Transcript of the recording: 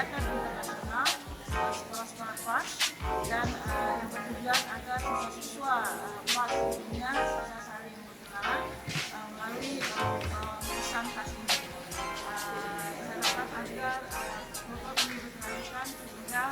tingkatan internasional, sekolah-sekolah kelas, dan yang bertujuan agar siswa-siswa kelas dunia bisa saling berkenalan melalui pesan khas ini. Saya harapkan agar program ini dijalankan sehingga